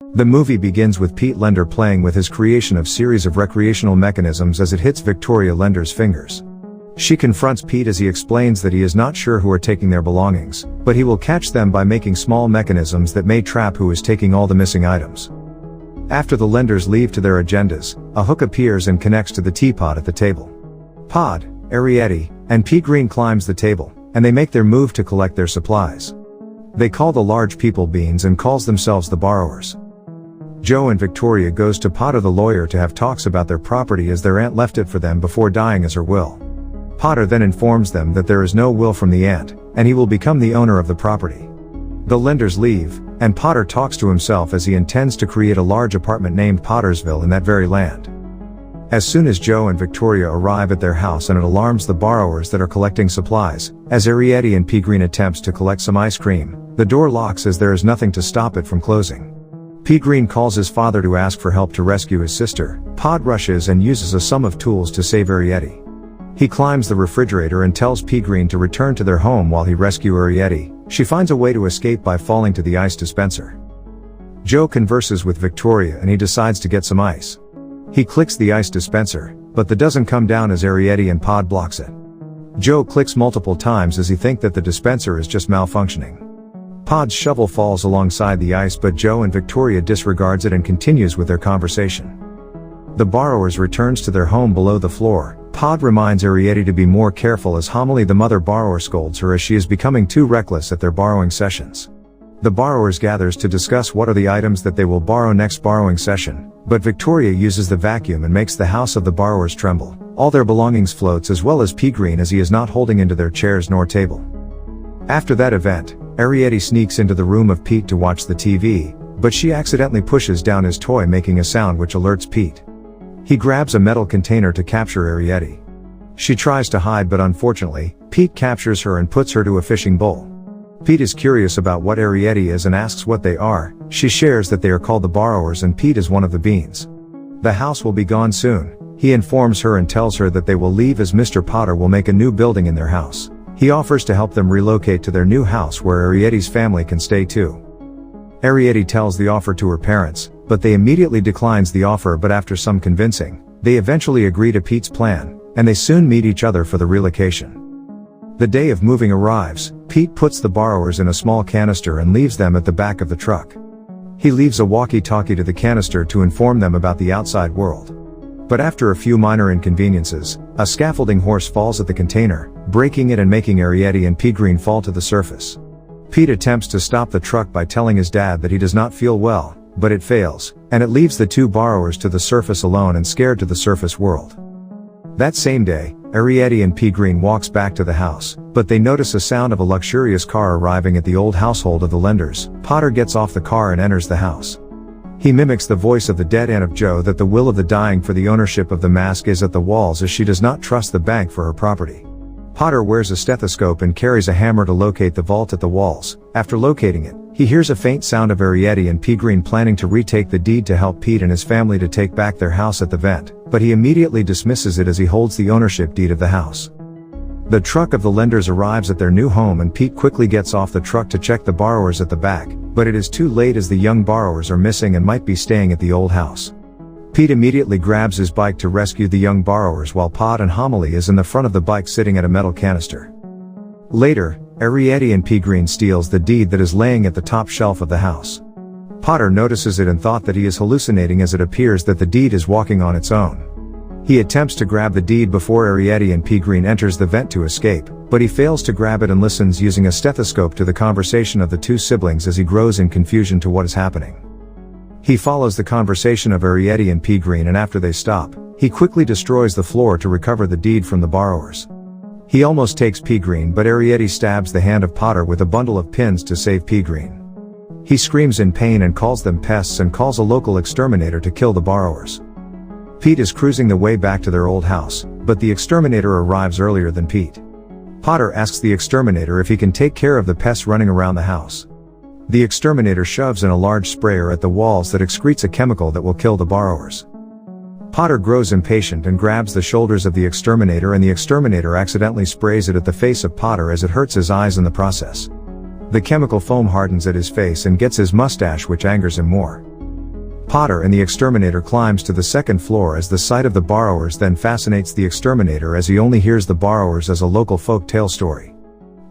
The movie begins with Pete Lender playing with his creation of series of recreational mechanisms as it hits Victoria Lender's fingers. She confronts Pete as he explains that he is not sure who are taking their belongings, but he will catch them by making small mechanisms that may trap who is taking all the missing items. After the Lenders leave to their agendas, a hook appears and connects to the teapot at the table. Pod, Arrietty, and Pete Green climbs the table, and they make their move to collect their supplies. They call the large people beans and calls themselves the borrowers. Joe and Victoria goes to Potter the lawyer to have talks about their property as their aunt left it for them before dying as her will. Potter then informs them that there is no will from the aunt, and he will become the owner of the property. The Lenders leave, and Potter talks to himself as he intends to create a large apartment named Pottersville in that very land. As soon as Joe and Victoria arrive at their house, and it alarms the borrowers that are collecting supplies, as Arrietty and P. Green attempts to collect some ice cream, the door locks as there is nothing to stop it from closing. P. Green calls his father to ask for help to rescue his sister. Pod rushes and uses a sum of tools to save Arrietty. He climbs the refrigerator and tells P. Green to return to their home while he rescues Arrietty. She finds a way to escape by falling to the ice dispenser. Joe converses with Victoria and he decides to get some ice. He clicks the ice dispenser, but the doesn't come down as Arrietty and Pod blocks it. Joe clicks multiple times as he thinks that the dispenser is just malfunctioning. Pod's shovel falls alongside the ice, but Joe and Victoria disregards it and continues with their conversation. The borrowers returns to their home below the floor. Pod reminds Arrietty to be more careful as Homily the mother borrower scolds her as she is becoming too reckless at their borrowing sessions. The borrowers gathers to discuss what are the items that they will borrow next borrowing session, but Victoria uses the vacuum and makes the house of the borrowers tremble. All their belongings floats as well as P. Green as he is not holding into their chairs nor table. After that event, Arrietty sneaks into the room of Pete to watch the TV, but she accidentally pushes down his toy making a sound which alerts Pete. He grabs a metal container to capture Arrietty. She tries to hide, but unfortunately, Pete captures her and puts her to a fishing bowl. Pete is curious about what Arrietty is and asks what they are. She shares that they are called the borrowers and Pete is one of the beans. The house will be gone soon. He informs her and tells her that they will leave as Mr. Potter will make a new building in their house. He offers to help them relocate to their new house where Arrietty's family can stay too. Arrietty tells the offer to her parents, but they immediately declines the offer, but after some convincing, they eventually agree to Pete's plan, and they soon meet each other for the relocation. The day of moving arrives. Pete puts the borrowers in a small canister and leaves them at the back of the truck. He leaves a walkie-talkie to the canister to inform them about the outside world. But after a few minor inconveniences, a scaffolding horse falls at the container, breaking it and making Arrietty and P. Green fall to the surface. Pete attempts to stop the truck by telling his dad that he does not feel well, but it fails, and it leaves the two borrowers to the surface alone and scared to the surface world. That same day, Arrietty and P. Green walks back to the house, but they notice a sound of a luxurious car arriving at the old household of the Lenders. Potter gets off the car and enters the house. He mimics the voice of the dead aunt of Joe that the will of the dying for the ownership of the mask is at the walls as she does not trust the bank for her property. Potter wears a stethoscope and carries a hammer to locate the vault at the walls. After locating it, he hears a faint sound of Arrietty and P. Green planning to retake the deed to help Pete and his family to take back their house at the vent, but he immediately dismisses it as he holds the ownership deed of the house. The truck of the Lenders arrives at their new home and Pete quickly gets off the truck to check the borrowers at the back, but it is too late as the young borrowers are missing and might be staying at the old house. Pete immediately grabs his bike to rescue the young borrowers while Pod and Homily is in the front of the bike sitting at a metal canister. Later, Arrietty and P. Green steals the deed that is laying at the top shelf of the house. Potter notices it and thought that he is hallucinating as it appears that the deed is walking on its own. He attempts to grab the deed before Arrietty and P. Green enters the vent to escape, but he fails to grab it and listens using a stethoscope to the conversation of the two siblings as he grows in confusion to what is happening. He follows the conversation of Arrietty and P. Green, and after they stop, he quickly destroys the floor to recover the deed from the borrowers. He almost takes P. Green, but Arrietty stabs the hand of Potter with a bundle of pins to save P. Green. He screams in pain and calls them pests and calls a local exterminator to kill the borrowers. Pete is cruising the way back to their old house, but the exterminator arrives earlier than Pete. Potter asks the exterminator if he can take care of the pests running around the house. The exterminator shoves in a large sprayer at the walls that excretes a chemical that will kill the borrowers. Potter grows impatient and grabs the shoulders of the exterminator, and the exterminator accidentally sprays it at the face of Potter as it hurts his eyes in the process. The chemical foam hardens at his face and gets his mustache, which angers him more. Potter and the exterminator climbs to the second floor as the sight of the borrowers then fascinates the exterminator as he only hears the borrowers as a local folk tale story.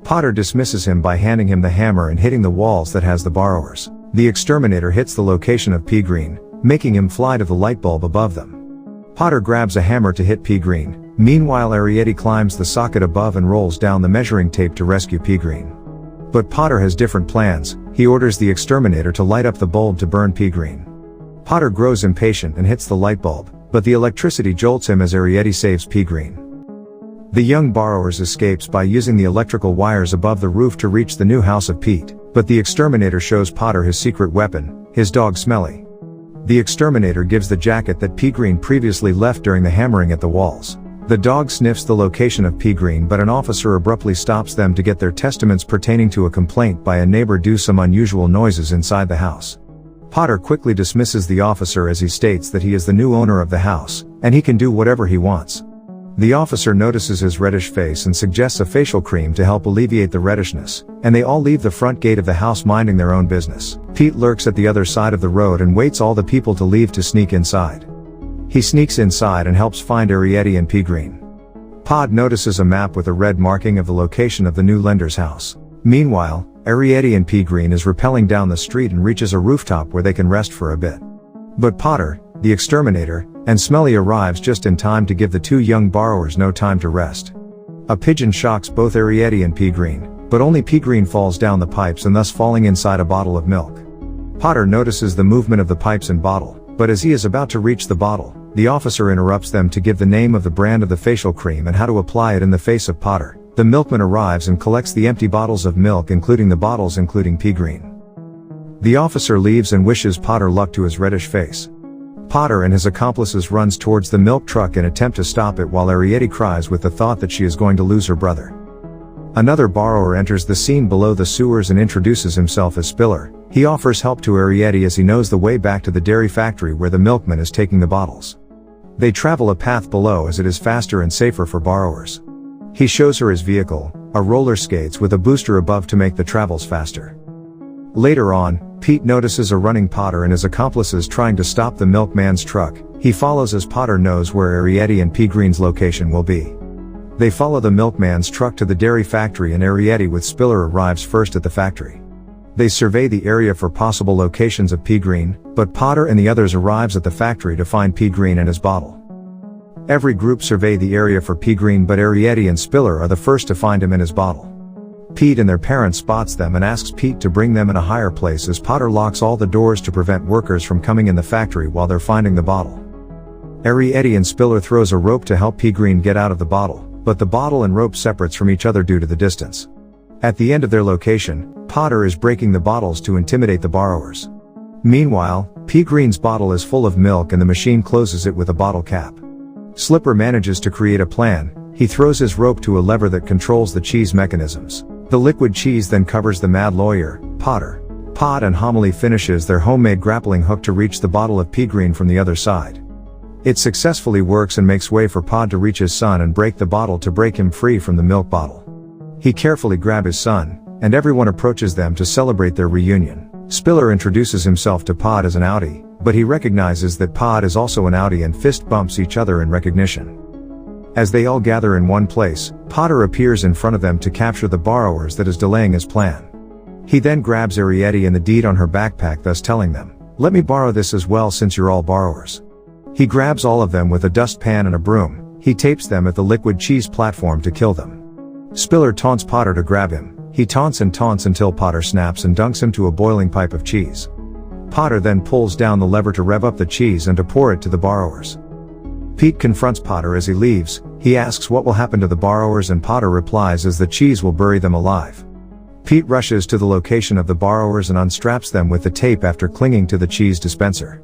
Potter dismisses him by handing him the hammer and hitting the walls that has the borrowers. The exterminator hits the location of Pea Green, making him fly to the light bulb above them. Potter grabs a hammer to hit Pea Green. Meanwhile, Arrietty climbs the socket above and rolls down the measuring tape to rescue Pea Green. But Potter has different plans. He orders the exterminator to light up the bulb to burn Pea Green. Potter grows impatient and hits the light bulb, but the electricity jolts him as Arrietty saves Pea Green. The young borrowers escapes by using the electrical wires above the roof to reach the new house of Pete, but the exterminator shows Potter his secret weapon, his dog Smelly. The exterminator gives the jacket that Pea Green previously left during the hammering at the walls. The dog sniffs the location of Pea Green, but an officer abruptly stops them to get their testaments pertaining to a complaint by a neighbor do some unusual noises inside the house. Potter quickly dismisses the officer as he states that he is the new owner of the house, and he can do whatever he wants. The officer notices his reddish face and suggests a facial cream to help alleviate the reddishness, and they all leave the front gate of the house minding their own business. Pete lurks at the other side of the road and waits all the people to leave to sneak inside. He sneaks inside and helps find Arrietty and Pea Green. Pod notices a map with a red marking of the location of the new lender's house. Meanwhile, Arrietty and Pea Green is rappelling down the street and reaches a rooftop where they can rest for a bit. But Potter, the exterminator, and Smelly arrives just in time to give the two young borrowers no time to rest. A pigeon shocks both Arrietty and Pea Green, but only Pea Green falls down the pipes and thus falling inside a bottle of milk. Potter notices the movement of the pipes and bottle, but as he is about to reach the bottle, the officer interrupts them to give the name of the brand of the facial cream and how to apply it in the face of Potter. The milkman arrives and collects the empty bottles of milk, including the bottles including Pea Green. The officer leaves and wishes Potter luck to his reddish face. Potter and his accomplices runs towards the milk truck and attempt to stop it while Arrietty cries with the thought that she is going to lose her brother. Another borrower enters the scene below the sewers and introduces himself as Spiller. He offers help to Arrietty as he knows the way back to the dairy factory where the milkman is taking the bottles. They travel a path below as it is faster and safer for borrowers. He shows her his vehicle, a roller skates with a booster above to make the travels faster. Later on, Pete notices a running Potter and his accomplices trying to stop the milkman's truck. He follows as Potter knows where Arrietty and Pea Green's location will be. They follow the milkman's truck to the dairy factory and Arrietty with Spiller arrives first at the factory. They survey the area for possible locations of Pea Green, but Potter and the others arrives at the factory to find Pea Green and his bottle. Every group survey the area for Pea Green, but Arrietty and Spiller are the first to find him in his bottle. Pete and their parents spots them and asks Pete to bring them in a higher place as Potter locks all the doors to prevent workers from coming in the factory while they're finding the bottle. Arrietty and Spiller throws a rope to help Pea Green get out of the bottle, but the bottle and rope separates from each other due to the distance. At the end of their location, Potter is breaking the bottles to intimidate the borrowers. Meanwhile, Pea Green's bottle is full of milk and the machine closes it with a bottle cap. Slipper manages to create a plan. He throws his rope to a lever that controls the cheese mechanisms. The liquid cheese then covers the mad lawyer, Potter. Pod and Homily finishes their homemade grappling hook to reach the bottle of Pea Green from the other side. It successfully works and makes way for Pod to reach his son and break the bottle to break him free from the milk bottle. He carefully grabs his son, and everyone approaches them to celebrate their reunion. Spiller introduces himself to Pod as an outie, but he recognizes that Pod is also an outie and fist bumps each other in recognition. As they all gather in one place, Potter appears in front of them to capture the borrowers that is delaying his plan. He then grabs Arrietty and the deed on her backpack, thus telling them, "Let me borrow this as well since you're all borrowers." He grabs all of them with a dustpan and a broom. He tapes them at the liquid cheese platform to kill them. Spiller taunts Potter to grab him. He taunts and taunts until Potter snaps and dunks him to a boiling pipe of cheese. Potter then pulls down the lever to rev up the cheese and to pour it to the borrowers. Pete confronts Potter as he leaves. He asks what will happen to the borrowers and Potter replies as the cheese will bury them alive. Pete rushes to the location of the borrowers and unstraps them with the tape after clinging to the cheese dispenser.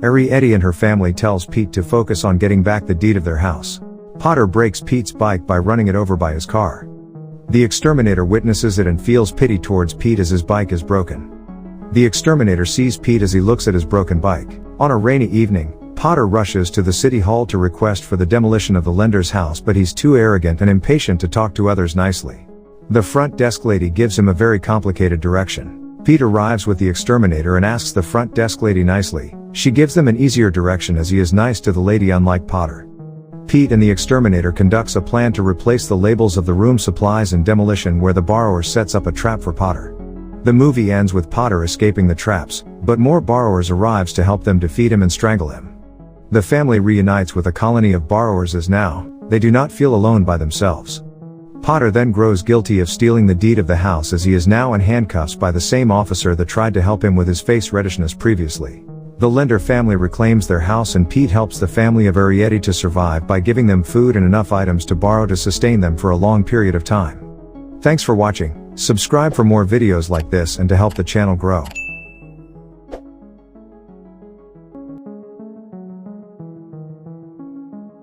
Arrietty and her family tells Pete to focus on getting back the deed of their house. Potter breaks Pete's bike by running it over by his car. The exterminator witnesses it and feels pity towards Pete as his bike is broken. The exterminator sees Pete as he looks at his broken bike. On a rainy evening, Potter rushes to the city hall to request for the demolition of the lender's house, but he's too arrogant and impatient to talk to others nicely. The front desk lady gives him a very complicated direction. Pete arrives with the exterminator and asks the front desk lady nicely. She gives them an easier direction as he is nice to the lady, unlike Potter. Pete and the exterminator conducts a plan to replace the labels of the room supplies and demolition, where the borrower sets up a trap for Potter. The movie ends with Potter escaping the traps, but more borrowers arrives to help them defeat him and strangle him. The family reunites with a colony of borrowers as now, they do not feel alone by themselves. Potter then grows guilty of stealing the deed of the house, as he is now in handcuffs by the same officer that tried to help him with his face reddishness previously. The Lender family reclaims their house, and Pete helps the family of Arietti to survive by giving them food and enough items to borrow to sustain them for a long period of time. Thanks for watching. Subscribe for more videos like this and to help the channel grow.